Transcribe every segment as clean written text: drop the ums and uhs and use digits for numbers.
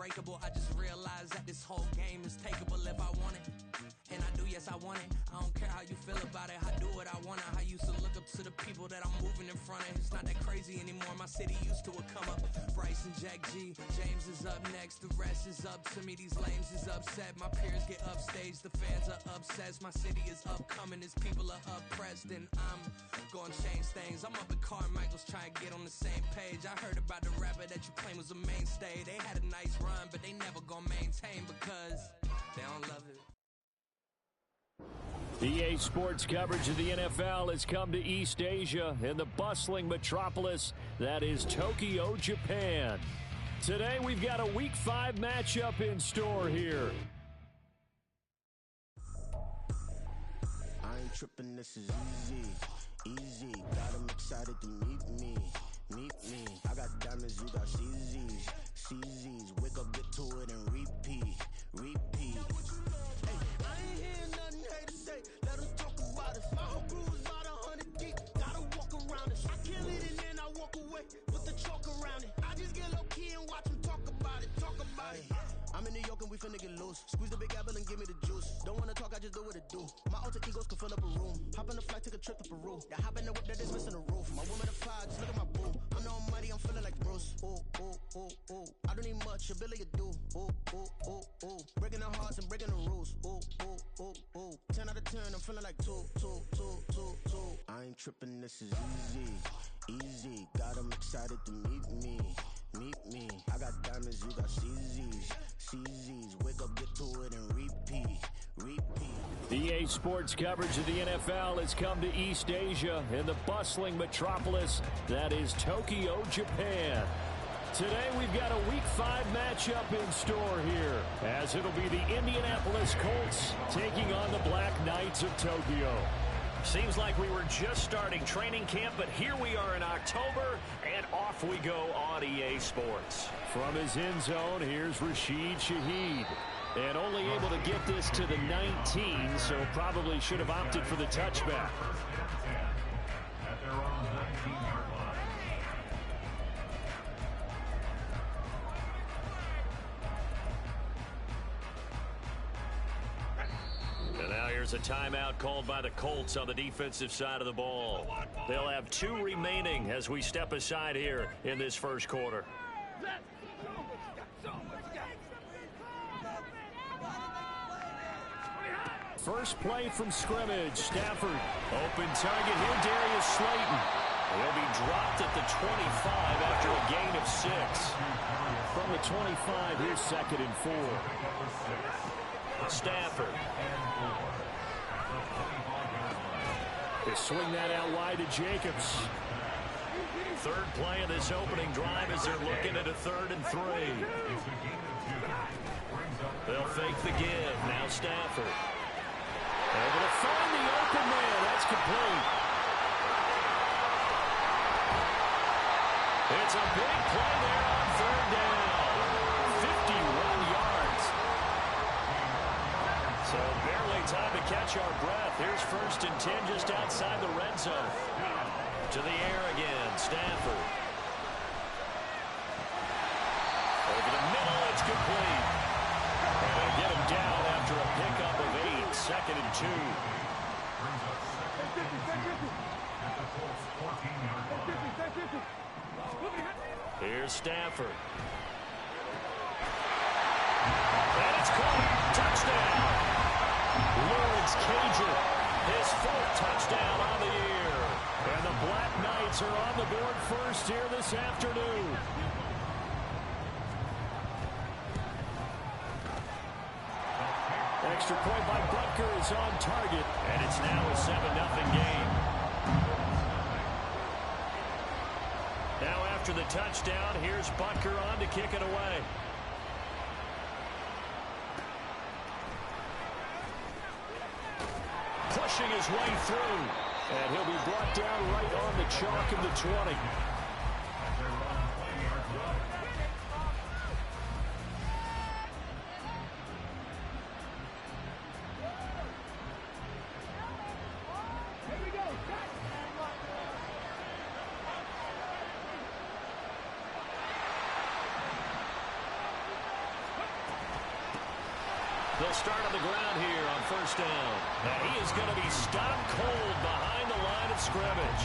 unbreakable. I just realized that this whole game is takeable if I want it. And I do, yes, I want it. I don't care how you feel about it. I do what I want. I used to look up to the people that I'm moving in front of. It's not that crazy anymore. My city used to a come up. Bryce and Jack G. James is up next. The rest is up to me. These lames is upset. My peers get upstaged. The fans are obsessed. My city is upcoming. His people are oppressed. And I'm gonna change things. I'm up at Carmichael's trying to get on the same page. I heard about the rapper that you claim was a mainstay. They had a nice run, but they never gonna maintain because they don't love it. EA Sports coverage of the NFL has come to East Asia in the bustling metropolis that is Tokyo, Japan. Today we've got a Week 5 matchup in store here. I ain't tripping, this is easy. Got them excited to meet me. I got diamonds, you got CZs. Wake up, get to it, and repeat. Hey, I ain't hearing nothing hate to say. Let us talk about us. My whole crew is about 100 deep. Gotta walk around us. I kill it and then I walk away with the chalk around it. I just get low key and watch them talk about it. I'm in New York and we finna get loose. Squeeze the big apple and give me the juice. Don't wanna talk, I just do what it do. My alter egos can fill up a room. Hop on the flight, take a trip to Peru. Yeah, hop in the whip that is missing the roof. My woman the fly, just look at my boo. I'm the almighty, I'm feeling like Bruce. Ooh. I don't need much, ability to do. Ooh. Breaking the hearts and breaking the rules. Ooh. 10 out of 10, I'm feeling like two. I ain't tripping, this is easy. Got them excited to meet me. I got diamonds, you got CZs. Wake up, get to it, and repeat. EA Sports coverage of the NFL has come to East Asia in the bustling metropolis that is Tokyo, Japan. Today we've got a Week 5 matchup in store here, as it'll be the Indianapolis Colts taking on the Black Knights of Tokyo. Seems like we were just starting training camp, but here we are in October, and off we go on EA Sports. From his end zone, here's Rashid Shaheed. And only able to get this to the 19, so probably should have opted for the touchback. And now here's a timeout called by the Colts on the defensive side of the ball. They'll have 2 remaining as we step aside here in this first quarter. First play from scrimmage, Stafford. Open target here, Darius Slayton. He'll be dropped at the 25 after a gain of 6. From the 25, here's 2nd and 4. Stafford. They swing that out wide to Jacobs. Third play of this opening drive as they're looking at a 3rd and 3. They'll fake the give. Now Stafford. Able to find the open man. That's complete. It's a big play there on 3rd down. 51 yards. So barely time to catch our breath. Here's 1st and 10 just outside the red zone. To the air again, Stafford. Over the middle, it's complete. And they get him down after a pickup of 8, 2nd and 2. Here's Stafford. And it's caught. Touchdown. Lawrence Cager, his 4th touchdown on the year. And the Black Knights are on the board first here this afternoon. Extra point by Butker is on target. And it's now a 7-0 game. Now after the touchdown, here's Butker on to kick it away. Pushing his way through. And he'll be brought down right on the chalk of the 20. They'll start on the ground here on first down. And he is going to be stopped cold behind the line of scrimmage.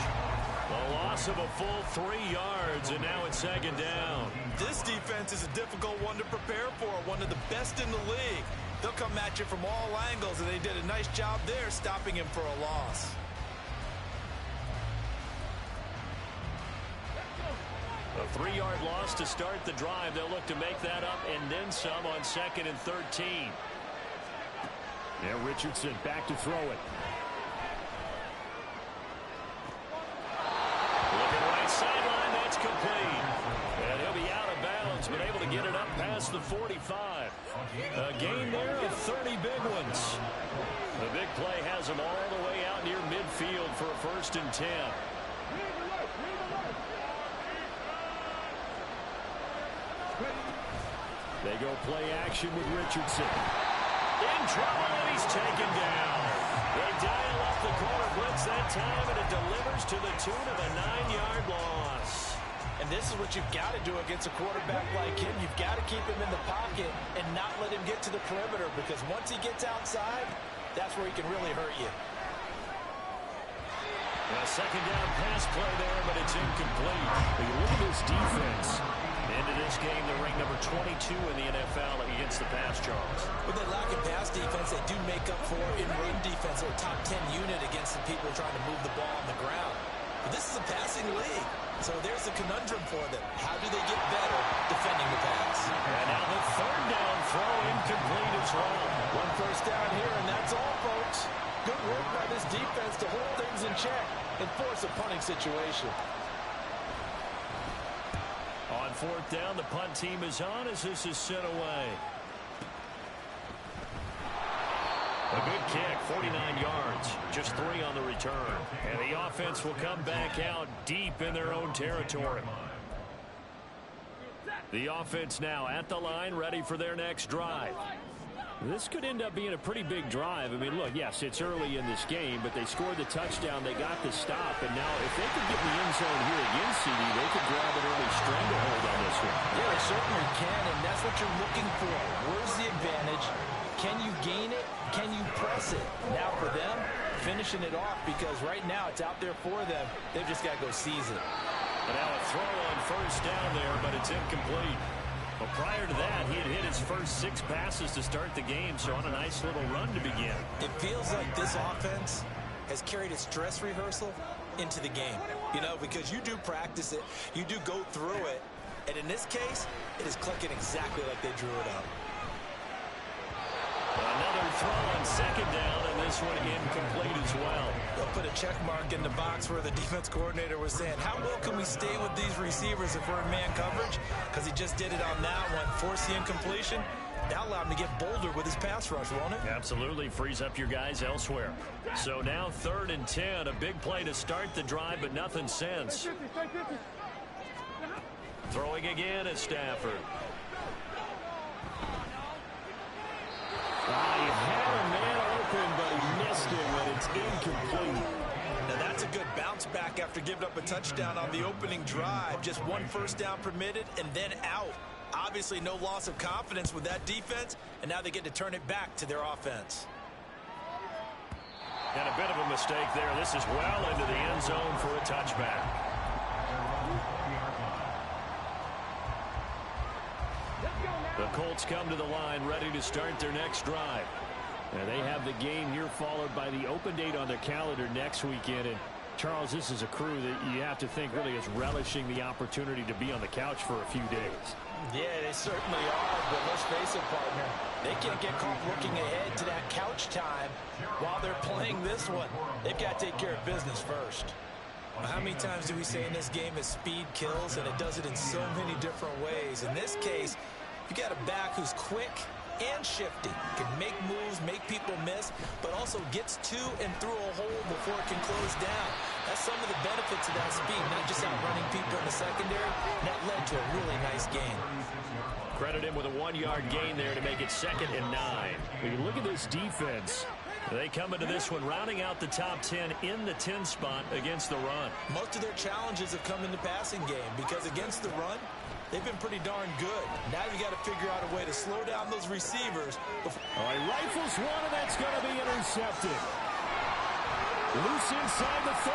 A loss of a full 3 yards, and now it's second down. This defense is a difficult one to prepare for, one of the best in the league. They'll come at you from all angles, and they did a nice job there stopping him for a loss. A 3-yard loss to start the drive. They'll look to make that up and then some on 2nd and 13. Now Richardson back to throw it. Looking right sideline, that's complete. And he'll be out of bounds, but able to get it up past the 45. A gain there of 30 big ones. The big play has him all the way out near midfield for a 1st and 10. They go play action with Richardson. In trouble, and he's taken down. They dial up the corner blitz that time, and it delivers to the tune of a 9-yard loss. And this is what you've got to do against a quarterback like him. You've got to keep him in the pocket and not let him get to the perimeter, because once he gets outside, that's where he can really hurt you. A second down pass play there, but it's incomplete. But you look at this defense. Into this game, they're ranked number 22 in the NFL against the pass, Charles. When they lack in pass defense, they do make up for in run defense. They're a top 10 unit against the people trying to move the ball on the ground. But this is a passing league, so there's a conundrum for them. How do they get better defending the pass? And now the 3rd down throw incomplete as well. 1 first down here, and that's all, folks. Good work by this defense to hold things in check and force a punting situation. On 4th down, the punt team is on as this is sent away. A good kick, 49 yards, just 3 on the return. And the offense will come back out deep in their own territory. The offense now at the line, ready for their next drive. This could end up being a pretty big drive. I mean, look, yes, it's early in this game, but they scored the touchdown. They got the stop, and now if they could get in the end zone here again, CD, they could grab an early stranglehold on this one. Yeah, they certainly can, and that's what you're looking for. Where's the advantage? Can you gain it? Can you press it? Now for them, finishing it off, because right now it's out there for them. They've just got to go seize it. And now a throw on 1st down there, but it's incomplete. Well, prior to that, he had hit his first 6 passes to start the game, so on a nice little run to begin. It feels like this offense has carried its dress rehearsal into the game. You know, because you do practice it, you do go through it, and in this case, it is clicking exactly like they drew it up. Another throw on 2nd down, and this one incomplete as well. They'll put a check mark in the box where the defense coordinator was saying, how well can we stay with these receivers if we're in man coverage? Because he just did it on that one, force the incompletion. That'll allow him to get bolder with his pass rush, won't it? Absolutely, frees up your guys elsewhere. So now 3rd and 10, a big play to start the drive, but nothing since. Throwing again at Stafford. He had a man open, but he missed him, and it's incomplete. Now that's a good bounce back after giving up a touchdown on the opening drive. Just 1 first down permitted and then out. Obviously no loss of confidence with that defense, and now they get to turn it back to their offense. And a bit of a mistake there. This is well into the end zone for a touchback. The Colts come to the line, ready to start their next drive. And they have the game here followed by the open date on their calendar next weekend. And Charles, this is a crew that you have to think really is relishing the opportunity to be on the couch for a few days. Yeah, they certainly are, but let's face it, partner. They can't get caught looking ahead to that couch time while they're playing this one. They've got to take care of business first. How many times do we say in this game is speed kills, and it does it in so many different ways. In this case, you got a back who's quick and shifty, can make moves, make people miss, but also gets to and through a hole before it can close down. That's some of the benefits of that speed, not just outrunning people in the secondary. And that led to a really nice gain. Credit him with a 1-yard gain there to make it 2nd and 9. When you look at this defense, they come into this one rounding out the top 10 in the 10 spot against the run. Most of their challenges have come in the passing game because against the run, they've been pretty darn good. Now you got to figure out a way to slow down those receivers. All right, rifles one, and that's going to be intercepted. Loose inside the 30.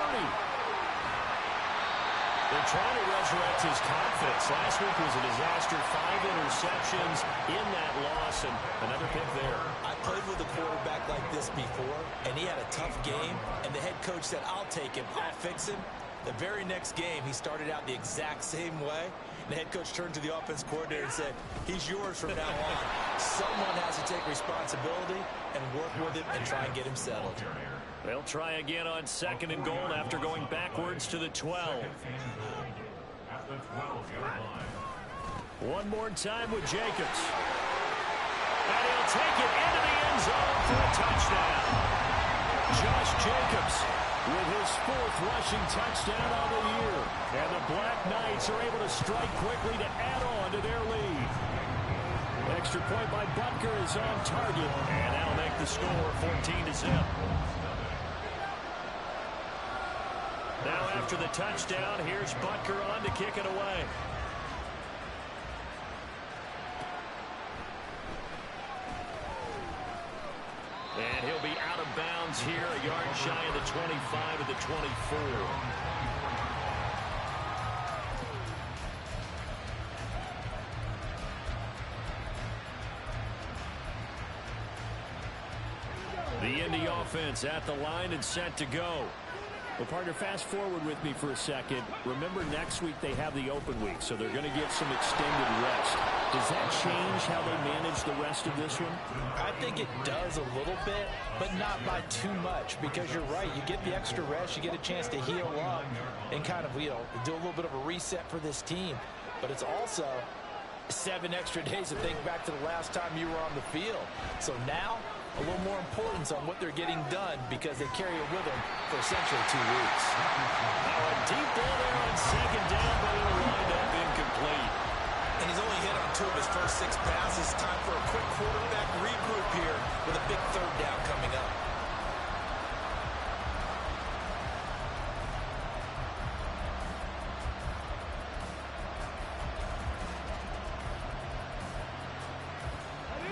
They're trying to resurrect his confidence. Last week was a disaster. 5 interceptions in that loss, and another pick there. I played with a quarterback like this before, and he had a tough game, and the head coach said, I'll take him, I'll fix him. The very next game, he started out the exact same way. The head coach turned to the offense coordinator and said, he's yours from now on. Someone has to take responsibility and work with him and try and get him settled. They'll try again on 2nd and goal after going backwards to the 12. One more time with Jacobs. And he'll take it into the end zone for a touchdown. Josh Jacobs with his 4th rushing touchdown on the year. And the Black Knights are able to strike quickly to add on to their lead. Extra point by Butker is on target. And that'll make the score 14-0. Now after the touchdown, here's Butker on to kick it away. And he'll be out of bounds here, a yard shy of the 25 of the 24. The Indy offense at the line and set to go. Well, partner, fast forward with me for a second. Remember, next week they have the open week, so they're going to get some extended rest. Does that change how they manage the rest of this one? I think it does a little bit, but not by too much, because you're right. You get the extra rest, you get a chance to heal up and kind of, do a little bit of a reset for this team. But it's also 7 extra days to think back to the last time you were on the field. So now, a little more importance on what they're getting done because they carry it with them for essentially 2 weeks. Now a deep ball there on 2nd down, but it'll wind up incomplete. And he's only hit on 2 of his first 6 passes. Time for a quick quarterback regroup here with a big 3rd down coming up.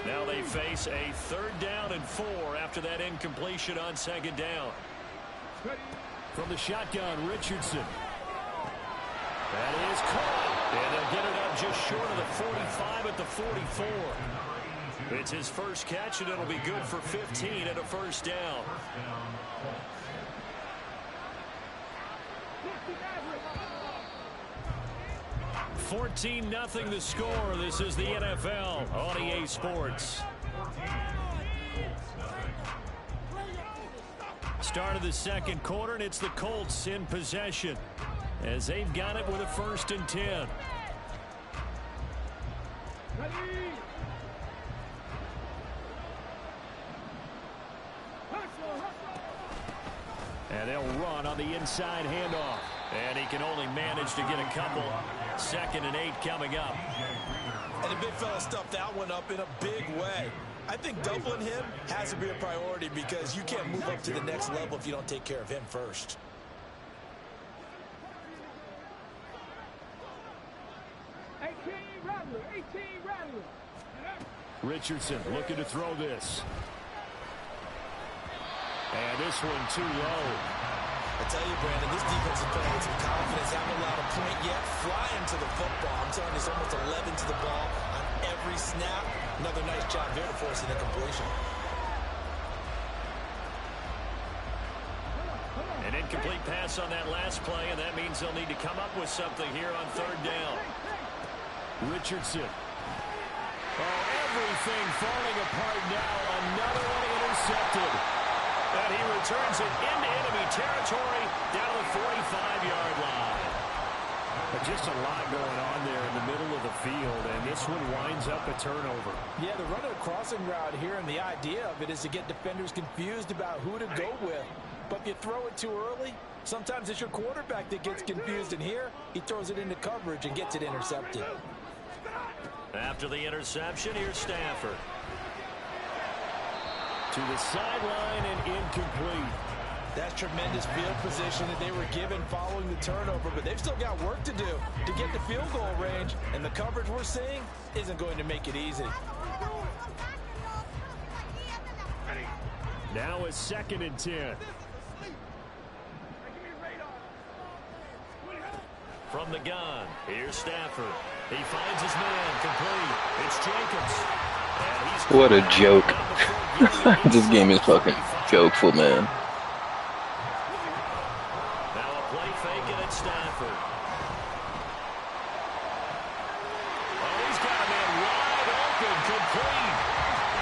Now they face a 3rd down and 4 after that incompletion on 2nd down. From the shotgun, Richardson. That is caught. And they'll get it up just short of the 45 at the 44. It's his first catch, and it'll be good for 15 and a 1st down. $14-0 the score. This is the NFL on EA Sports. Start of the 2nd quarter, and it's the Colts in possession as they've got it with a 1st and 10. And they'll run on the inside handoff. And he can only manage to get a couple. 2nd and 8 coming up. And the big fella stuffed that one up in a big way. I think doubling him has to be a priority because you can't move up to the next level if you don't take care of him first. Richardson looking to throw this. And this one too low. I tell you, Brandon, this defense is playing with some confidence. Haven't allowed a point yet. Flying to the football. I'm telling you, it's almost 11 to the ball on every snap. Another nice job there to force an incompletion. An incomplete pass on that last play, and that means they'll need to come up with something here on 3rd down. Richardson. Oh, everything falling apart now. Another one intercepted. And he returns it into enemy territory down to the 45-yard line. But just a lot going on there in the middle of the field, and this one winds up a turnover. Yeah, they're running a crossing route here, and the idea of it is to get defenders confused about who to go with. But if you throw it too early, sometimes it's your quarterback that gets confused, and here he throws it into coverage and gets it intercepted. After the interception, here's Stafford. To the sideline and incomplete. That's tremendous field position that they were given following the turnover, but they've still got work to do to get to field goal range, and the coverage we're seeing isn't going to make it easy. Now a 2nd and 10. From the gun, here's Stafford. He finds his man, complete. It's Jacobs. What a joke. This game is fucking jokeful, man. Now a play fake and it's Stafford. Oh, he's got a man wide open, complete.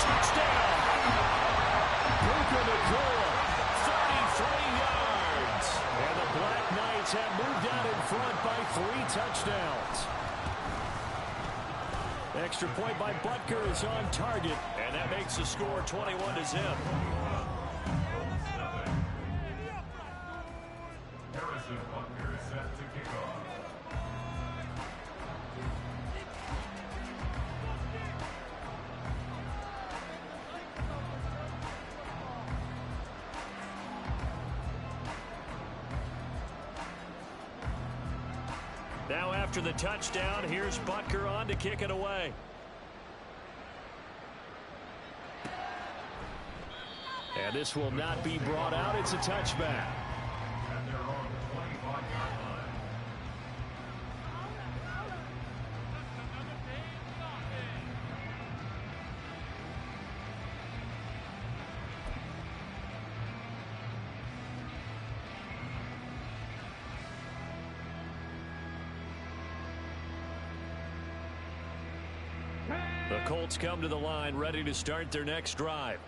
Touchdown. Puka Nacua, 33 yards. And the Black Knights have moved out in front by 3 touchdowns. Extra point by Butker is on target, and that makes the score 21-0. Now after the touchdown, here's Butker on to kick it away. And this will not be brought out. It's a touchback. The Colts come to the line, ready to start their next drive.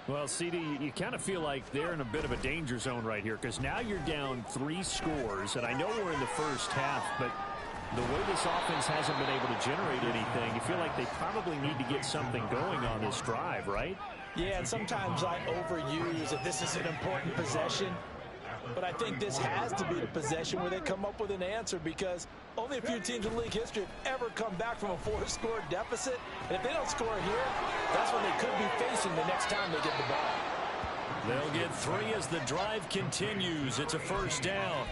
Well, CD, you kind of feel like they're in a bit of a danger zone right here because now you're down 3 scores, and I know we're in the first half, but the way this offense hasn't been able to generate anything, you feel like they probably need to get something going on this drive, right? Yeah, and sometimes I overuse that this is an important possession. But I think this has to be the possession where they come up with an answer because only a few teams in league history have ever come back from a 4-score deficit. And if they don't score here, that's what they could be facing the next time they get the ball. They'll get 3 as the drive continues. It's a first down.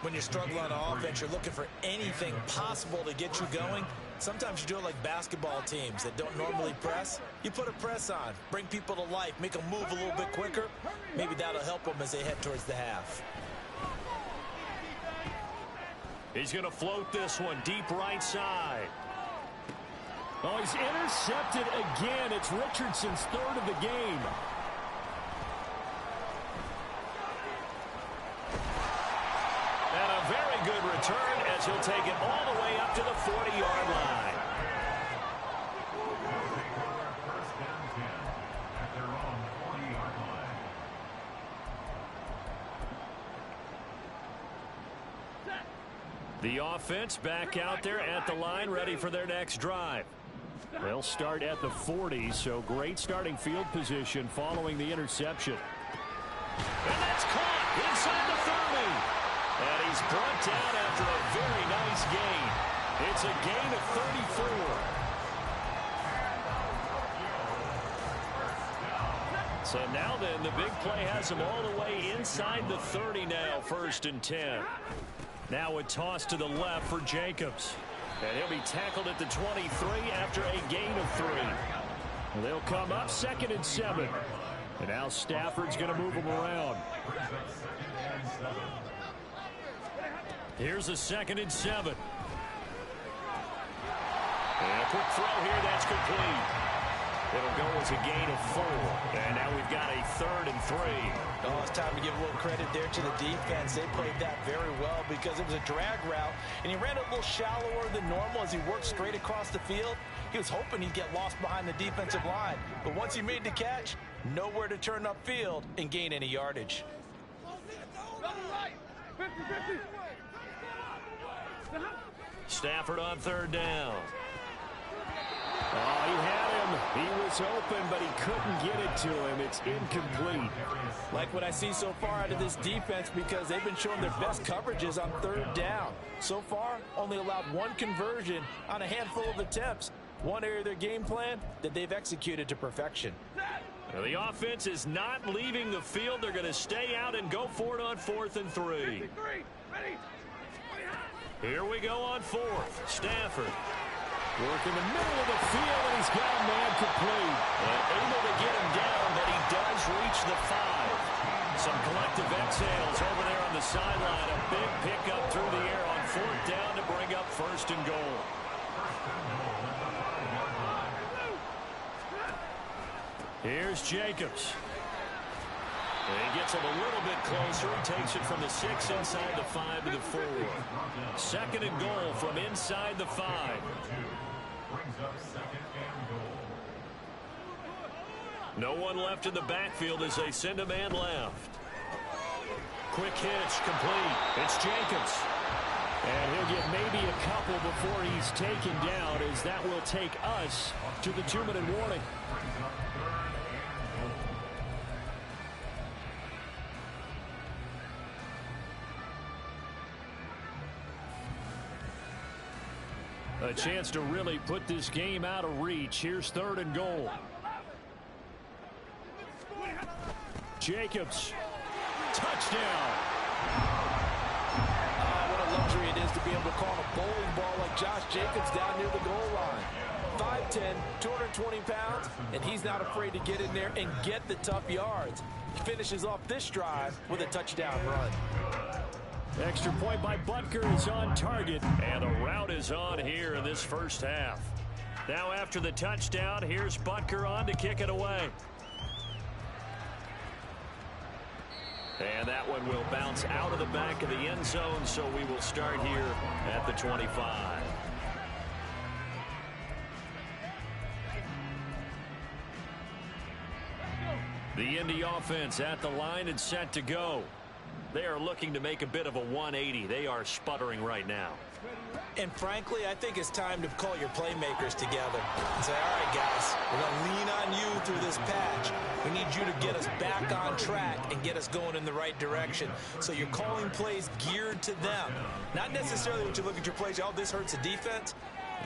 When you struggle on offense, you're looking for anything possible to get you going. Sometimes you do it like basketball teams that don't normally press. You put a press on, bring people to life, make them move a little bit quicker. Maybe that'll help them as they head towards the half. He's going to float this one deep right side. Oh, he's intercepted again. It's Richardson's 3rd of the game. And a very good return as he'll take it all the way up to the 40-yard line. The offense back out there at the line, ready for their next drive. They'll start at the 40, so great starting field position following the interception. And that's caught inside the 30. And he's brought down after a very nice gain. It's a gain of 34. So now then, the big play has him all the way inside the 30 now, 1st and 10. Now a toss to the left for Jacobs. And he'll be tackled at the 23 after a gain of 3. They'll come up 2nd and 7. And now Stafford's going to move him around. Here's a 2nd and 7. And a quick throw here, that's complete. It'll go as a gain of 4. And now we've got a 3rd and 3. Oh, it's time to give a little credit there to the defense. They played that very well because it was a drag route, and he ran a little shallower than normal as he worked straight across the field. He was hoping he'd get lost behind the defensive line, but once he made the catch, nowhere to turn upfield and gain any yardage. Stafford on 3rd down. Oh, he had him. He was open, but he couldn't get it to him. It's incomplete. Like what I see so far out of this defense because they've been showing their best coverages on 3rd down. So far, only allowed 1 conversion on a handful of attempts. One area of their game plan that they've executed to perfection. Now the offense is not leaving the field. They're going to stay out and go for it on 4th and 3. Here we go on 4th. Stafford. Work in the middle of the field, and he's got a man complete. And able to get him down, but he does reach the 5. Some collective exhales over there on the sideline. A big pickup through the air on 4th down to bring up 1st and goal. Here's Jacobs. And he gets him a little bit closer. He takes it from the 6 inside the 5 to the 4. 2nd and goal from inside the 5. No one left in the backfield as they send a man left. Quick hitch, complete. It's Jacobs. And he'll get maybe a couple before he's taken down, as that will take us to the 2-minute warning. A chance to really put this game out of reach. Here's 3rd and goal. Jacobs. Touchdown. What a luxury it is to be able to call a bowling ball like Josh Jacobs down near the goal line. 5'10", 220 pounds, and he's not afraid to get in there and get the tough yards. He finishes off this drive with a touchdown run. Extra point by Butker is on target, and the route is on here in this first half. Now after the touchdown, here's Butker on to kick it away. And that one will bounce out of the back of the end zone, so we will start here at the 25. The Indy offense at the line and set to go. They are looking to make a bit of a 180. They are sputtering right now. And frankly, I think it's time to call your playmakers together and say, all right, guys, we're going to lean on you through this patch. We need you to get us back on track and get us going in the right direction. So you're calling plays geared to them. Not necessarily when you look at your plays, oh, this hurts the defense.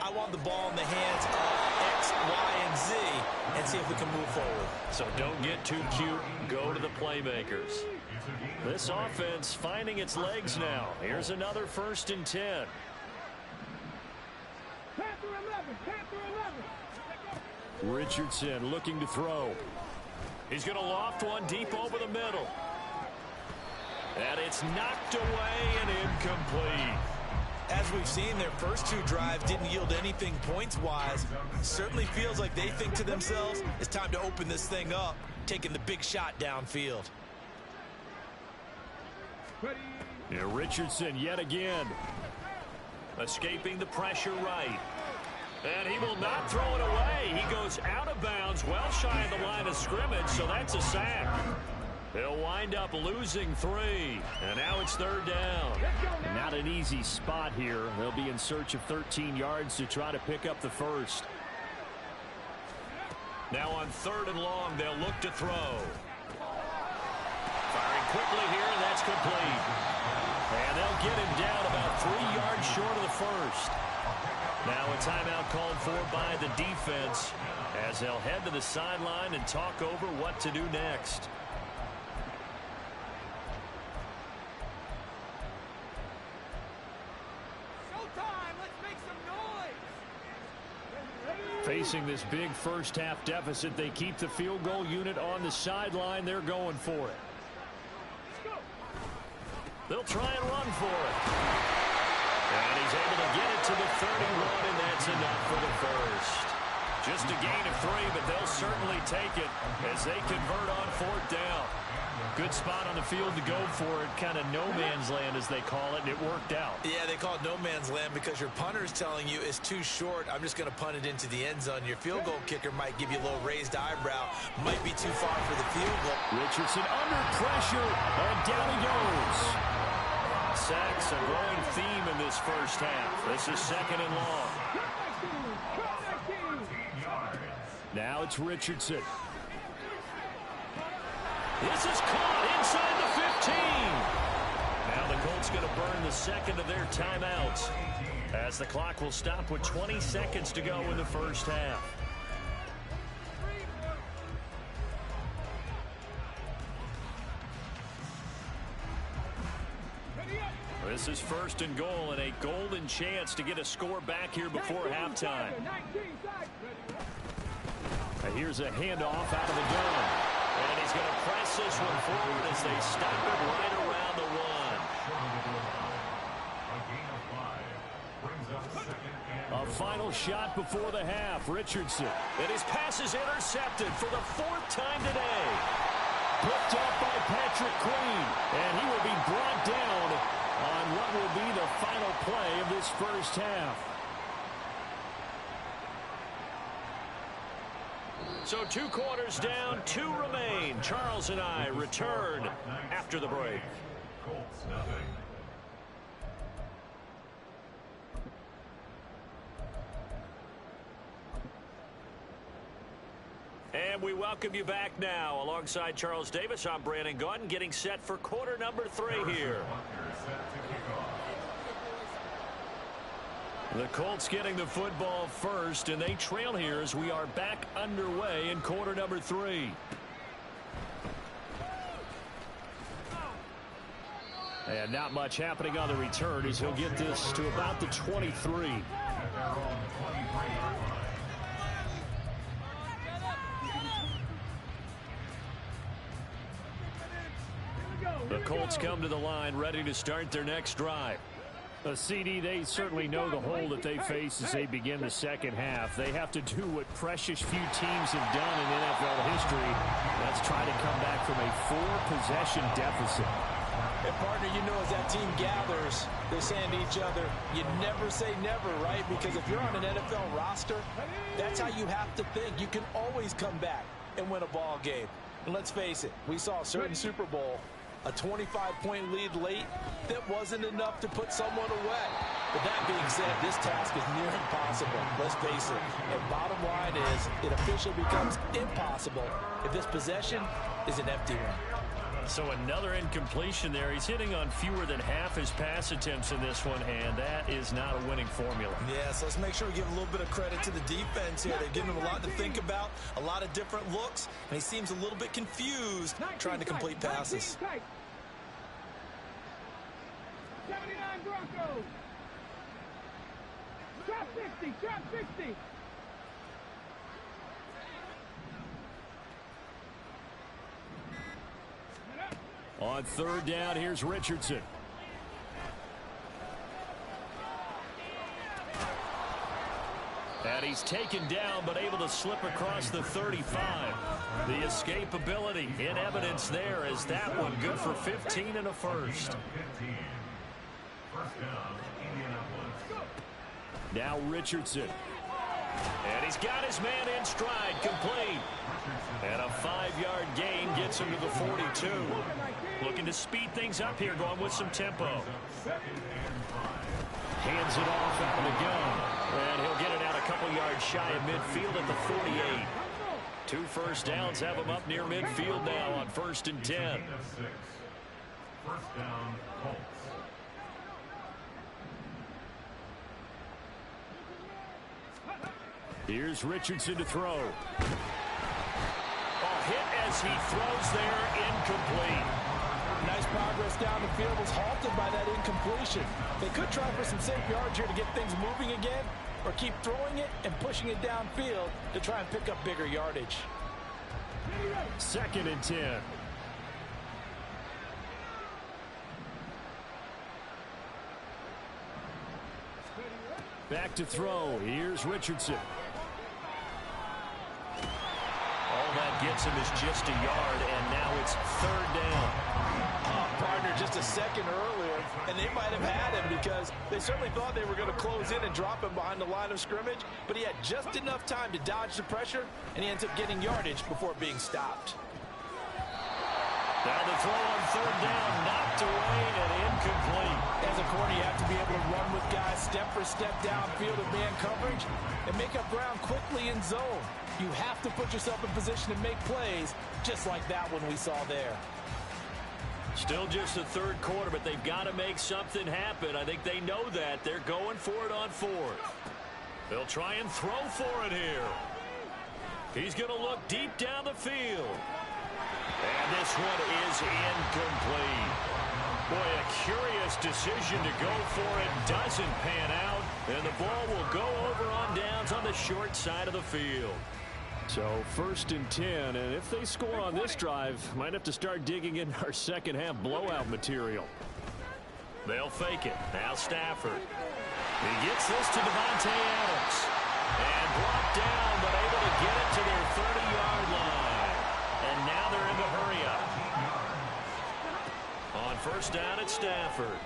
I want the ball in the hands of X, Y, and Z and see if we can move forward. So don't get too cute. Go to the playmakers. This offense finding its legs now. Here's another 1st and 10. Richardson looking to throw. He's going to loft one deep over the middle. And it's knocked away and incomplete. As we've seen, their first 2 drives didn't yield anything points-wise. Certainly feels like they think to themselves, it's time to open this thing up, taking the big shot downfield. Yeah, Richardson yet again. Escaping the pressure right. And he will not throw it away. He goes out of bounds, well shy of the line of scrimmage, so that's a sack. They'll wind up losing 3. And now it's 3rd down. Not an easy spot here. They'll be in search of 13 yards to try to pick up the first. Now on 3rd and long, they'll look to throw. Firing quickly here, and that's complete. And they'll get him down about 3 yards short of the first. Now a timeout called for by the defense as they'll head to the sideline and talk over what to do next. Showtime! Let's make some noise! Facing this big first half deficit, they keep the field goal unit on the sideline. They're going for it. They'll try and run for it. And he's able to get it to the 31, and that's enough for the first. Just a gain of 3, but they'll certainly take it as they convert on 4th down. Good spot on the field to go for it, kind of no man's land as they call it, and it worked out. Yeah, they call it no man's land because your punter's telling you it's too short. I'm just going to punt it into the end zone. Your field goal kicker might give you a little raised eyebrow. Might be too far for the field goal. Richardson under pressure, and down he goes. Sacks a growing theme in this first half. This is 2nd and long. Now it's Richardson. This is caught inside the 15. Now the Colts going to burn the second of their timeouts as the clock will stop with 20 seconds to go in the first half. This is first and goal, and a golden chance to get a score back here before halftime. Here's a handoff out of the gun. And he's going to press this one forward as they stop it right around the one. A final shot before the half. Richardson. And his pass is intercepted for the 4th time today. Picked up by Patrick Queen. And he will be brought down on what will be the final play of this first half. So 2 quarters down, 2 remain. Charles and I return after the break. And we welcome you back now. Alongside Charles Davis, I'm Brandon Gaudin, getting set for quarter number 3 here. The Colts getting the football first, and they trail here as we are back underway in quarter number 3. And not much happening on the return as he'll get this to about the 23. The Colts come to the line ready to start their next drive. A CD, they certainly know the hole that they face as they begin the second half. They have to do what precious few teams have done in NFL history. That's try to come back from a 4-possession deficit. And partner, you know, as that team gathers, they're saying to each other, you never say never, right? Because if you're on an NFL roster, that's how you have to think. You can always come back and win a ball game. And let's face it, we saw a certain Super Bowl, a 25-point lead late, that wasn't enough to put someone away. But that being said, this task is near impossible. Let's face it. And bottom line is, it officially becomes impossible if this possession is an empty one. So another incompletion there. He's hitting on fewer than half his pass attempts in this one, and that is not a winning formula. Yeah, so let's make sure we give a little bit of credit to the defense here. They're giving him a lot to think about, a lot of different looks, and he seems a little bit confused trying to complete passes. 79 Broncos. Drop 60, drop 60. On third down, here's Richardson. And he's taken down, but able to slip across the 35. The escapability in evidence there as that one good for 15 and a first. Now Richardson. And he's got his man in stride, complete. And a 5-yard gain gets him to the 42. Looking to speed things up here, going with some tempo. Hands it off out of the gun. And he'll get it out a couple yards shy of midfield at the 48. 2 first downs have him up near midfield now on 1st and 10. First down, Colts. Here's Richardson to throw. Hit as he throws there, incomplete. Nice progress down the field, was halted by that incompletion. They could try for some safe yards here to get things moving again, or keep throwing it and pushing it downfield to try and pick up bigger yardage. 2nd and 10. Back to throw. Here's Richardson. All that gets him is just a yard, and now it's 3rd down. Partner, just a second earlier, and they might have had him because they certainly thought they were going to close in and drop him behind the line of scrimmage, but he had just enough time to dodge the pressure, and he ends up getting yardage before being stopped. Now the throw on 3rd down, knocked away and incomplete. As a corner, you have to be able to run with guys step for step downfield in man coverage and make up ground quickly in zone. You have to put yourself in position to make plays just like that one we saw there. Still just the 3rd quarter, but they've got to make something happen. I think they know that. They're going for it on 4th. They'll try and throw for it here. He's going to look deep down the field. And this one is incomplete. Boy, a curious decision to go for it. Doesn't pan out. And the ball will go over on downs on the short side of the field. So 1st and 10. And if they score on this drive, might have to start digging in our second half blowout material. They'll fake it. Now Stafford. He gets this to Devontae Adams. And brought down, but able to get it to their 30-yard line. And now they're in the hurry-up. On 1st down at Stafford.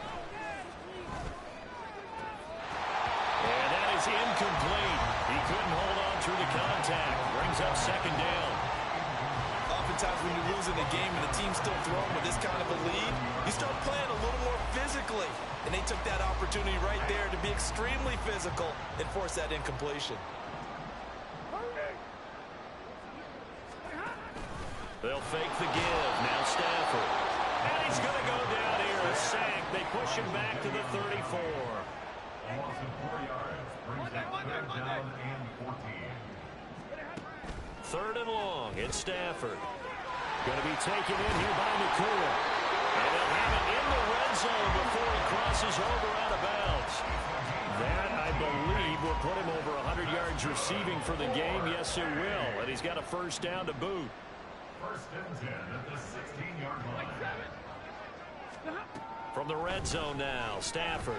And that is incomplete. He couldn't hold on through the contact. Brings up 2nd down. Oftentimes when you're losing a game and the team's still throwing with this kind of a lead, you start playing a little more physically. And they took that opportunity right there to be extremely physical and force that incompletion. They'll fake the give. Now Stafford. And he's going to go down here. A sack. They push him back to the 34. Loss of 4 yards brings up 3rd down and 14. 3rd and long. It's Stafford. Going to be taken in here by Nakua. And they'll have it in the red zone before he crosses over out of bounds. That, I believe, will put him over 100 yards receiving for the game. Yes, it will. And he's got a 1st down to boot. 1st and 10 at the 16-yard line. From the red zone now, Stafford.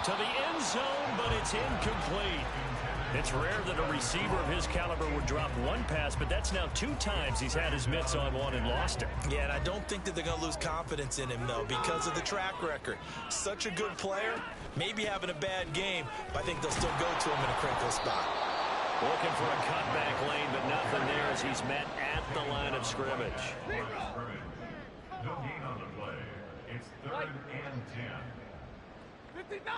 To the end zone, but it's incomplete. It's rare that a receiver of his caliber would drop one pass, but that's now 2 times he's had his mitts on one and lost it. Yeah, and I don't think that they're going to lose confidence in him, though, because of the track record. Such a good player, maybe having a bad game, but I think they'll still go to him in a critical spot. Looking for a cutback lane, but nothing there as he's met at the line of scrimmage. No gain on the play. It's 3rd and 10. 59!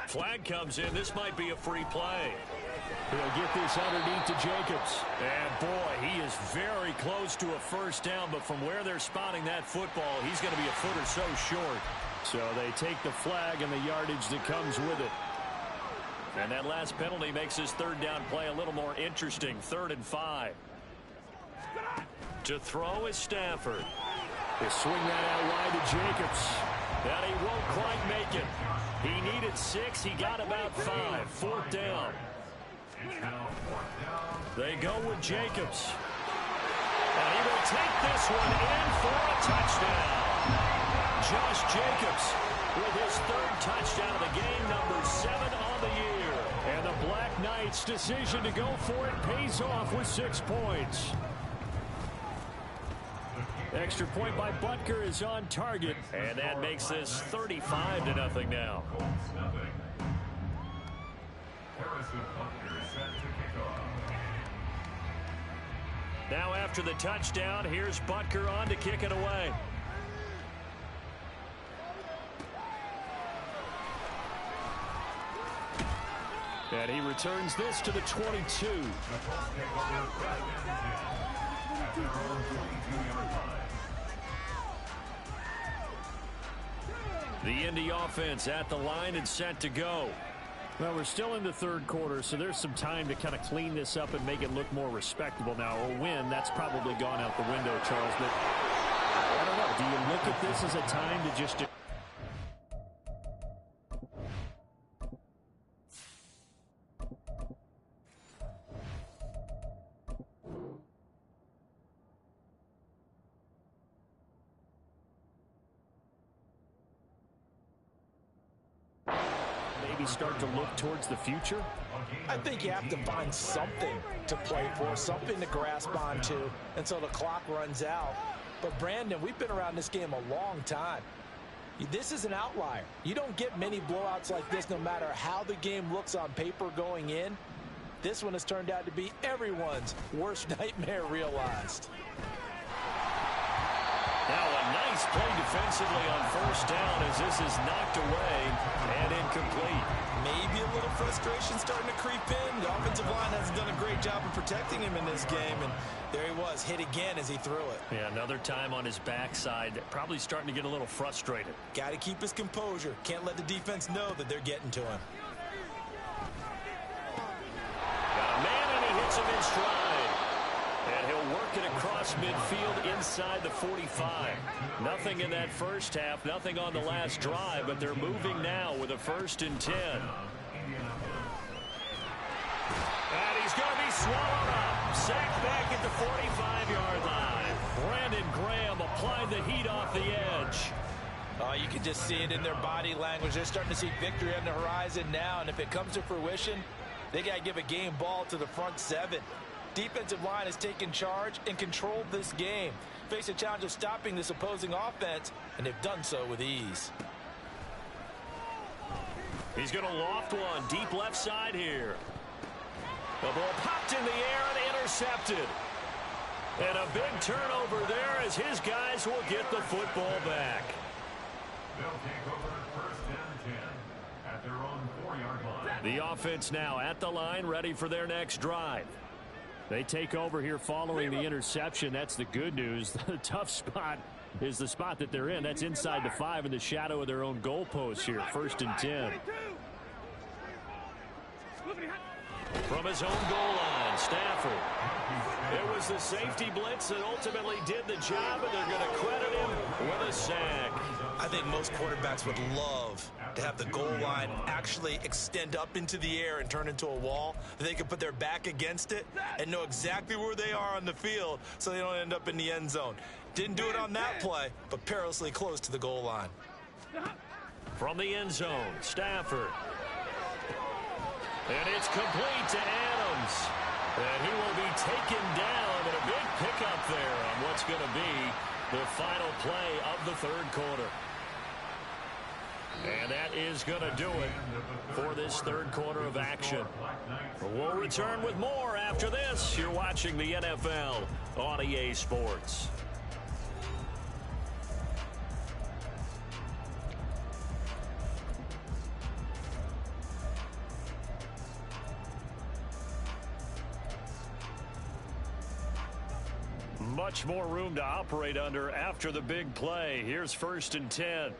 Flag comes in. This might be a free play. He'll get this underneath to Jacobs. And, boy, he is very close to a 1st down, but from where they're spotting that football, he's going to be a foot or so short. So they take the flag and the yardage that comes with it. And that last penalty makes his 3rd down play a little more interesting. 3rd and 5. To throw is Stafford. They swing that out wide to Jacobs. And he won't quite make it. He needed 6. He got about 5. 4th down. They go with Jacobs. And he will take this one in for a touchdown. Josh Jacobs with his 3rd touchdown of the game, number 7 on the year. And the Black Knights' decision to go for it pays off with 6 points. Extra point by Butker is on target, and that makes this 35-0 now. Now after the touchdown, here's Butker on to kick it away. And he returns this to the 22. The Indy offense at the line and set to go. Well, we're still in the 3rd quarter, so there's some time to kind of clean this up and make it look more respectable now. A win, that's probably gone out the window, Charles. But I don't know. Do you look at this as a time to just... start to look towards the future? I think you have to find something to play for, something to grasp onto until the clock runs out. But, Brandon, we've been around this game a long time. This is an outlier. You don't get many blowouts like this no matter how the game looks on paper going in. This one has turned out to be everyone's worst nightmare realized. Now a nice play defensively on 1st down as this is knocked away and incomplete. Maybe a little frustration starting to creep in. The offensive line hasn't done a great job of protecting him in this game, and there he was, hit again as he threw it. Yeah, another time on his backside, probably starting to get a little frustrated. Got to keep his composure. Can't let the defense know that they're getting to him. Got a man, and he hits him in stride. And he'll work it across across midfield inside the 45. Nothing in that first half, nothing on the last drive, but they're moving now with a 1st and 10. And he's going to be swallowed up. Sacked back at the 45-yard line. Brandon Graham applied the heat off the edge. You can just see it in their body language. They're starting to see victory on the horizon now, and if it comes to fruition, they got to give a game ball to the front 7. Defensive line has taken charge and controlled this game. Face a challenge of stopping this opposing offense, and they've done so with ease. He's going to loft one deep left side here. The ball popped in the air and intercepted. And a big turnover there as his guys will get the football back. They'll take over 1st and 10 at their own 4-yard line. The offense now at the line, ready for their next drive. They take over here following the interception. That's the good news. The tough spot is the spot that they're in. That's inside the 5 in the shadow of their own goalpost here. 1st and 10. From his own goal line, Stafford. It was the safety blitz that ultimately did the job, and they're going to credit him with a sack. I think most quarterbacks would love to have the goal line actually extend up into the air and turn into a wall. They can put their back against it and know exactly where they are on the field so they don't end up in the end zone. Didn't do it on that play, but perilously close to the goal line. From the end zone, Stafford. And it's complete to Adams. And he will be taken down, and a big pickup there on what's going to be the final play of the 3rd quarter. And that is going to do it for this 3rd quarter of action. We'll return with more after this. You're watching the NFL on EA Sports. Much more room to operate under after the big play. Here's 1st and 10.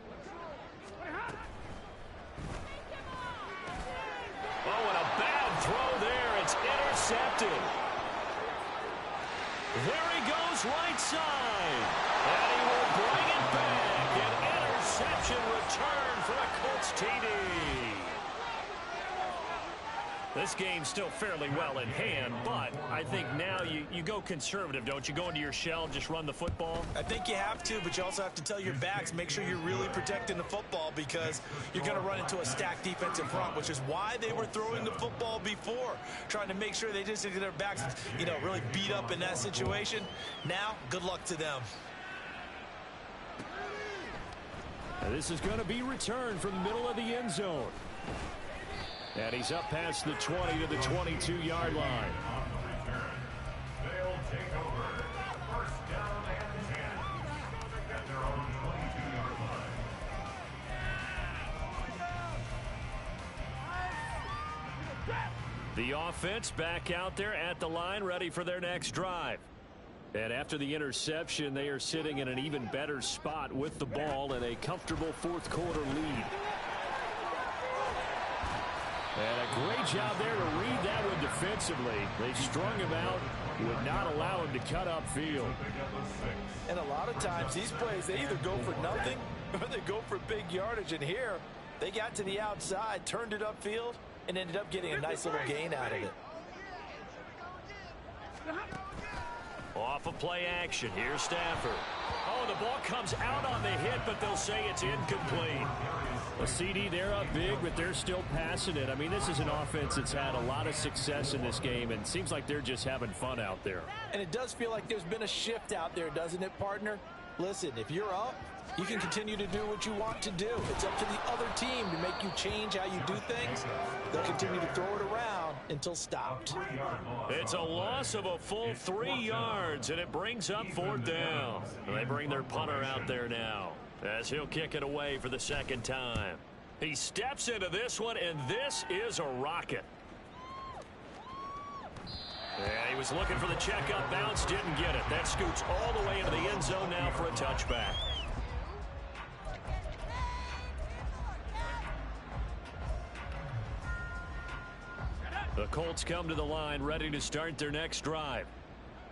Oh, and a bad throw there. It's intercepted. There he goes right side. And he will bring it back. An interception return for a Colts TD. This game's still fairly well in hand, but I think now you go conservative, don't you? Go into your shell and just run the football? I think you have to, but you also have to tell your backs, make sure you're really protecting the football because you're going to run into a stacked defensive front, which is why they were throwing the football before, trying to make sure they just get their backs, really beat up in that situation. Now, good luck to them. And this is going to be returned from the middle of the end zone. And he's up past the 20 to the 22-yard line. They'll take over 1st down and 10 at their own 22-yard line. The offense back out there at the line, ready for their next drive. And after the interception, they are sitting in an even better spot with the ball and a comfortable 4th quarter lead. And a great job there to read that one defensively. They strung him out, would not allow him to cut upfield. And a lot of times, these plays, they either go for nothing or they go for big yardage. And here, they got to the outside, turned it upfield, and ended up getting a nice little gain out of it. Off of play action. Here's Stafford. Oh, the ball comes out on the hit, but they'll say it's incomplete. A CD, they're up big, but they're still passing it. I mean, this is an offense that's had a lot of success in this game, and it seems like they're just having fun out there. And it does feel like there's been a shift out there, doesn't it, partner? Listen, if you're up, you can continue to do what you want to do. It's up to the other team to make you change how you do things. They'll continue to throw it around until stopped. It's a loss of a full 3 yards, and it brings up 4th down. They bring their punter out there now as he'll kick it away for the 2nd time. He steps into this one, and this is a rocket. And he was looking for the checkup bounce, didn't get it. That scoots all the way into the end zone now for a touchback. The Colts come to the line ready to start their next drive.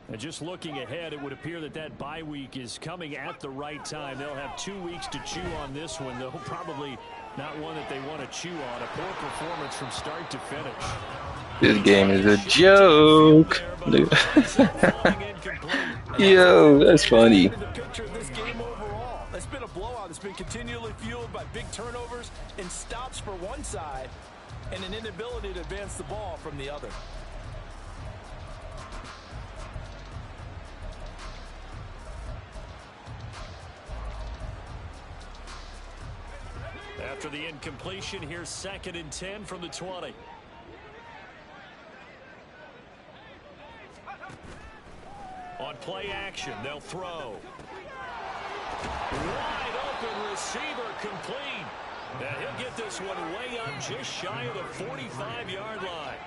And just looking ahead, it would appear that bye week is coming at the right time. They'll have 2 weeks to chew on this one, though probably not one that they want to chew on. A poor performance from start to finish. This game is a joke. Yo, that's funny. The picture of this game overall. It's been a blowout. It's been continually fueled by big turnovers and stops for one side and an inability to advance the ball from the other. After the incompletion, here's 2nd and 10 from the 20. On play action, they'll throw. Wide open receiver complete. And he'll get this one way up just shy of the 45-yard line.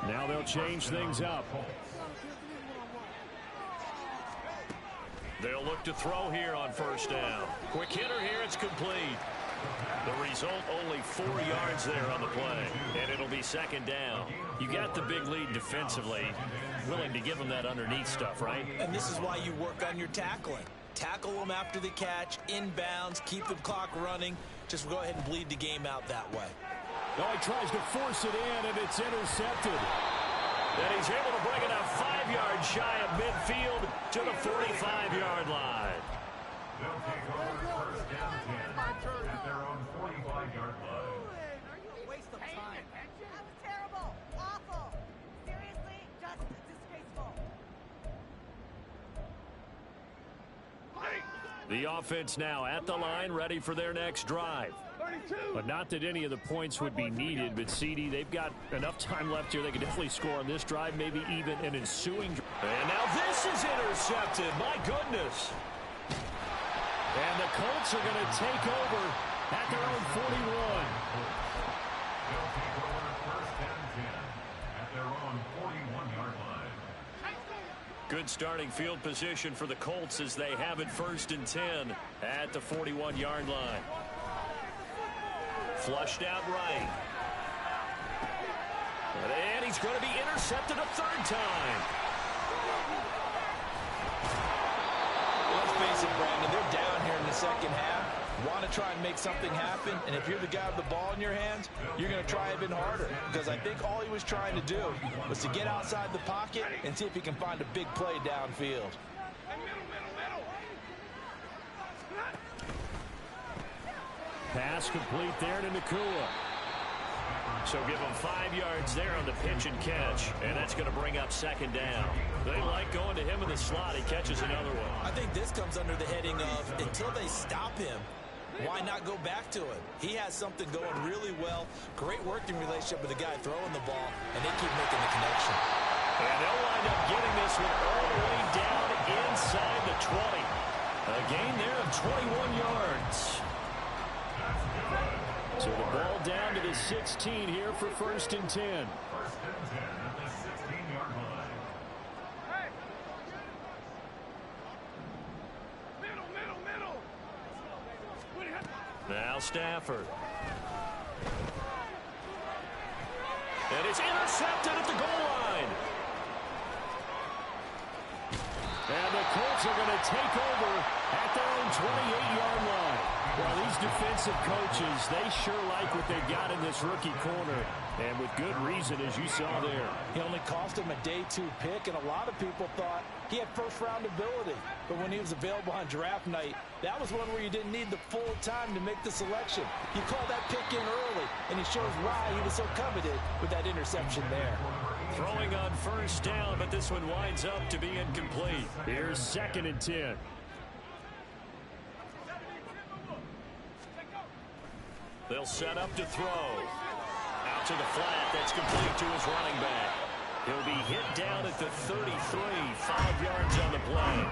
Now they'll change things up. They'll look to throw here on 1st down. Quick hitter here, it's complete. The result, only 4 yards there on the play, and it'll be 2nd down. You got the big lead defensively, willing to give them that underneath stuff, right? And this is why you work on your tackling. Tackle them after the catch, inbounds, keep the clock running. Just go ahead and bleed the game out that way. Oh, he tries to force it in, and it's intercepted. And he's able to bring it up 5 yards shy of midfield to the 45-yard line. They'll take over 1st down 10 at their own 45-yard line. Are you a waste of time? That was terrible. Awful. Seriously, just disgraceful. The offense now at the line, ready for their next drive. But not that any of the points would be needed, but CD, they've got enough time left here. They could definitely score on this drive, maybe even an ensuing drive. And now this is intercepted. My goodness. And the Colts are going to take over at their own 41. They'll take over 1st down 10 at their own 41-yard line. Good starting field position for the Colts as they have it 1st and 10 at the 41-yard line. Flushed out right. And he's going to be intercepted a 3rd time. Let's face it, Brandon, they're down here in the 2nd half. Want to try and make something happen, and if you're the guy with the ball in your hands, you're going to try even harder, because I think all he was trying to do was to get outside the pocket and see if he can find a big play downfield. Pass complete there to Nakua. So give him 5 yards there on the pitch and catch, and that's going to bring up 2nd down. They like going to him in the slot. He catches another one. I think this comes under the heading of until they stop him, why not go back to it? He has something going really well. Great working relationship with the guy throwing the ball, and they keep making the connection. And they'll wind up getting this one all the way down inside the 20. A gain there of 21 yards. So the ball down to the 16 here for 1st and 10. 1st and 10 at the 16-yard line. Now Stafford. And it's intercepted at the goal line. And the Colts are going to take over at their own 28-yard line. Well, these defensive coaches, they sure like what they've got in this rookie corner. And with good reason, as you saw there. He only cost him a day 2 pick, and a lot of people thought he had first-round ability. But when he was available on draft night, that was one where you didn't need the full time to make the selection. You called that pick in early, and he shows why he was so coveted with that interception there. Throwing on 1st down, but this one winds up to be incomplete. Here's 2nd and 10. They'll set up to throw. Out to the flat. That's complete to his running back. He'll be hit down at the 33. 5 yards on the play.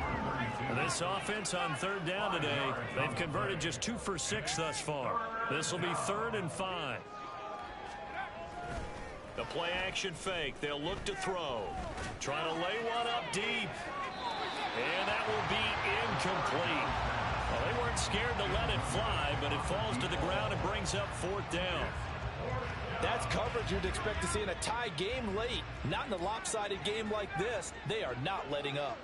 And this offense on 3rd down today, they've converted just 2 for 6 thus far. This will be 3rd and 5. The play action fake. They'll look to throw. Trying to lay one up deep. And that will be incomplete. Well, they weren't scared to let it fly, but it falls to the ground and brings up 4th down. That's coverage you'd expect to see in a tie game late. Not in a lopsided game like this. They are not letting up.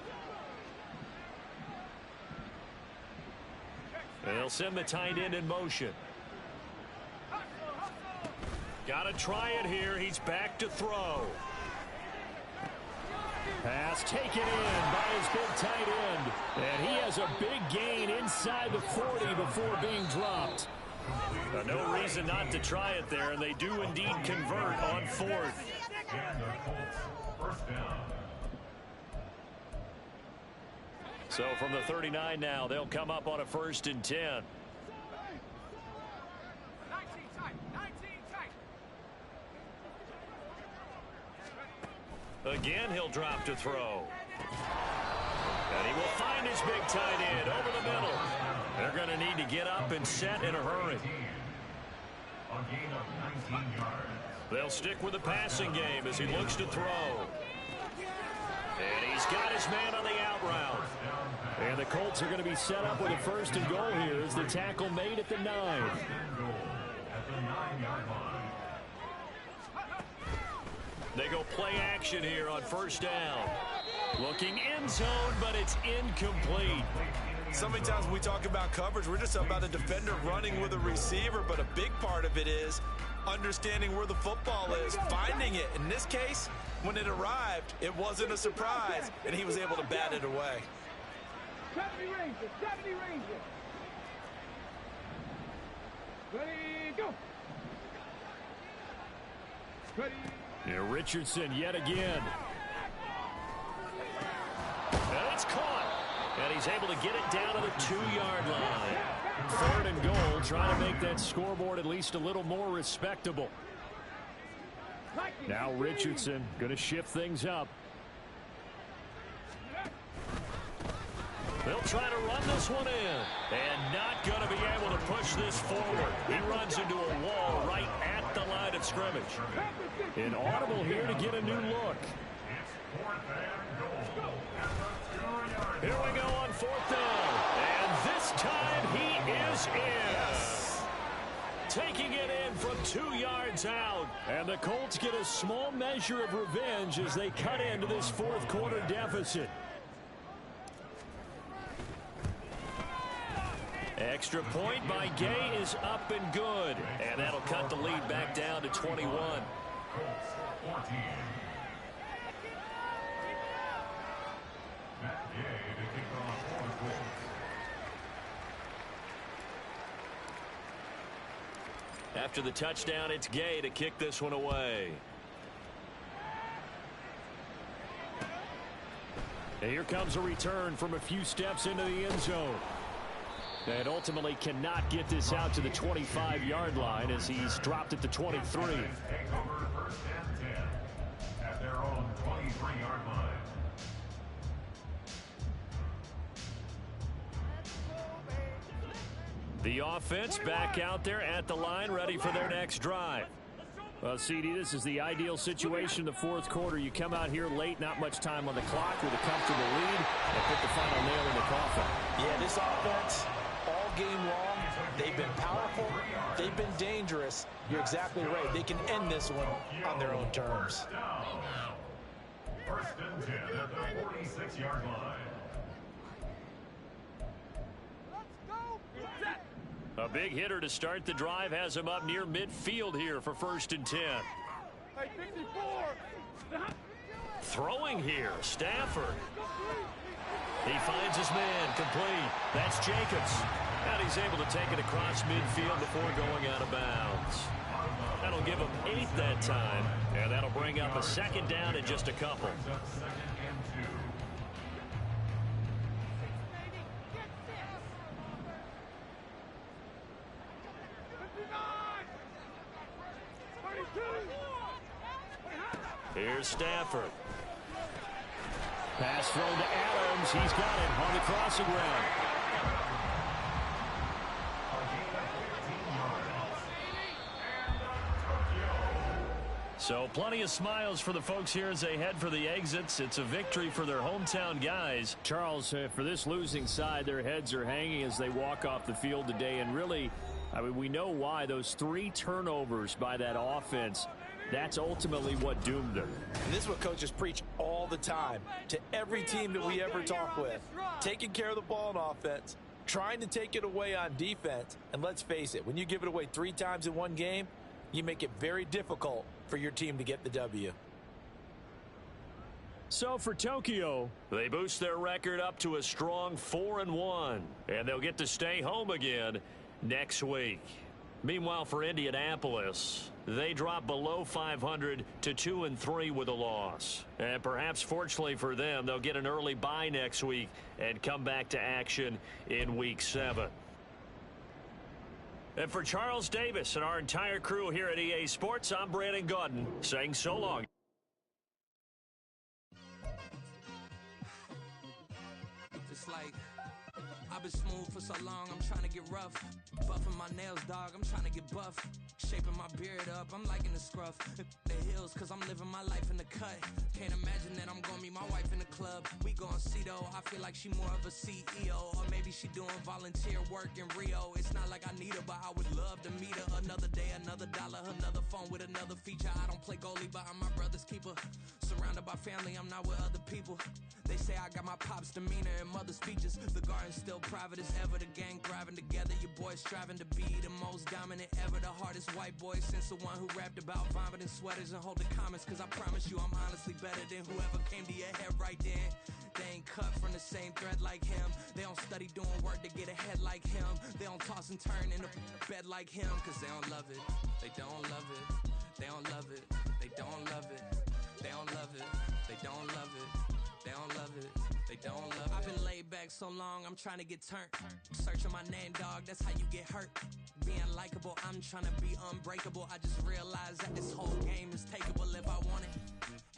They'll send the tight end in motion. Got to try it here. He's back to throw. Pass taken in by his big tight end. And he has a big gain inside the 40 before being dropped. No reason not to try it there, and they do indeed convert on fourth. And the Colts, first down. So from the 39 now, they'll come up on a 1st and 10. Again, he'll drop to throw. And he will find his big tight end over the middle. They're going to need to get up and set in a hurry. A gain of 19 yards. They'll stick with the passing game as he looks to throw. And he's got his man on the out route. And the Colts are going to be set up with a 1st and goal here as the tackle made at the 9. At the 9-yard line. They go play action here on 1st down. Looking end zone, but it's incomplete. So many times when we talk about coverage, we're just about a defender running with a receiver, but a big part of it is understanding where the football is, finding it. In this case, when it arrived, it wasn't a surprise, and he was able to bat it away. 70 Rangers, 70 Rangers. Ready, go. Ready. Here, Richardson yet again. And it's caught. And he's able to get it down to the 2-yard line. 3rd and goal, trying to make that scoreboard at least a little more respectable. Now Richardson going to shift things up. They'll try to run this one in. And not going to be able to push this forward. He runs into a wall right at the line of scrimmage. Inaudible here to get a new look. Here we go on 4th down. And this time he is in. Taking it in from 2 yards out. And the Colts get a small measure of revenge as they cut into this 4th quarter deficit. Extra point by Gay is up and good. And that'll cut the lead back down to 21. Colts 14. Matt Gay to kick off 4th quarter. After the touchdown, it's Gay to kick this one away. And here comes a return from a few steps into the end zone. And ultimately cannot get this out to the 25-yard line as he's dropped at the 23. Take over 1st and 10 at their own 23-yard line. The offense back out there at the line, ready for their next drive. Well, CD, this is the ideal situation in the 4th quarter. You come out here late, not much time on the clock with a comfortable lead, and put the final nail in the coffin. Yeah, this offense, all game long, they've been powerful, they've been dangerous. You're exactly right. They can end this one on their own terms. 1st and 10 at the 46-yard line. A big hitter to start the drive has him up near midfield here for 1st and 10. Hey, 54. Throwing here, Stafford. He finds his man, complete. That's Jacobs. And he's able to take it across midfield before going out of bounds. That'll give him 8 that time, and that'll bring up a 2nd down in just a couple. 2nd and 2. Here's Stafford. Pass thrown to Adams. He's got it on the crossing route. So plenty of smiles for the folks here as they head for the exits. It's a victory for their hometown guys. Charles, for this losing side, their heads are hanging as they walk off the field today. And really, I mean, we know why. Those 3 turnovers by that offense, that's ultimately what doomed them. And this is what coaches preach all the time to every team that we ever talk with. Taking care of the ball on offense, trying to take it away on defense. And let's face it, when you give it away 3 times in one game, you make it very difficult for your team to get the W. So for Tokyo, they boost their record up to a strong 4-1, and they'll get to stay home again next week. Meanwhile, for Indianapolis, they drop below 500 to 2-3 with a loss. And perhaps fortunately for them, they'll get an early bye next week and come back to action in Week 7. And for Charles Davis and our entire crew here at EA Sports, I'm Brandon Gaudin saying so long. It's like I've been smooth for so long, I'm trying to get rough. Buffing my nails, dog, I'm trying to get buff. Shaping my beard up, I'm liking the scruff. The hills, cause I'm living my life in the cut. Can't imagine that I'm gonna meet my wife in the club. We gon' see though, I feel like she more of a CEO. Or maybe she doing volunteer work in Rio. It's not like I need her, but I would love to meet her. Another day, another dollar, another phone with another feature. I don't play goalie, but I'm my brother's keeper. Surrounded by family, I'm not with other people. They say I got my pop's demeanor and mother's features. The garden's still private as ever. The gang thriving together. Your boys striving to be the most dominant ever. The hardest white boy since the one who rapped about vomiting sweaters and hold the comments. Cause I promise you I'm honestly better than whoever came to your head right then. They ain't cut from the same thread like him. They don't study doing work to get ahead like him. They don't toss and turn in the bed like him. Cause they don't love it. They don't love it. They don't love it. They don't love it. They don't love it. They don't love it. They don't love it. They don't love it. I've been laid back so long, I'm trying to get turned. Searching my name, dog, that's how you get hurt. Being likable, I'm trying to be unbreakable. I just realized that this whole game is takeable if I want it.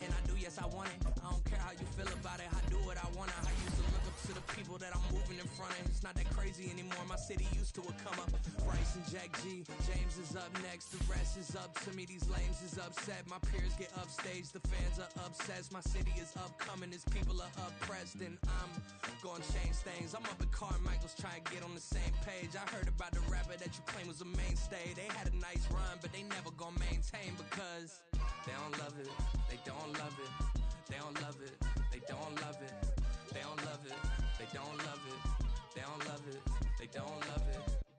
And I do, yes, I want it. I don't care how you feel about it. I do what I want. I used to look up to the people that I'm moving in front of. It's not that crazy anymore. My city used to come up. Bryce and Jack G. James is up next. The rest is up to me. These lames is upset. My peers get upstage. The fans are obsessed. My city is upcoming. These people are oppressed. And I'm gonna change things. I'm up at Carmichael's trying to get on the same page. I heard about the rapper that you claim was a mainstay. They had a nice run, but they never gonna maintain because they don't love it. They don't love it. They don't love it. They don't love it. They don't love it. They don't love it. They don't love it. They don't love it.